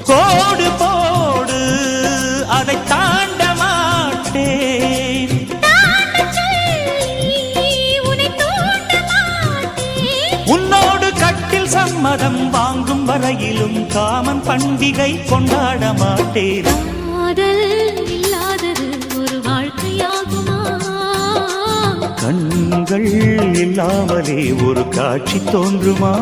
கோடு போடு அதை தாண்ட மாட்டேன். உன்னோடு கட்டில் சம்மதம் வாங்கும் வரையிலும் காமன் பண்டிகை கொண்டாட மாட்டேன். காதல் இல்லாதது ஒரு வாழ்க்கையாகுமா? கண்கள் இல்லாமலே ஒரு காட்சி தோன்றுமா?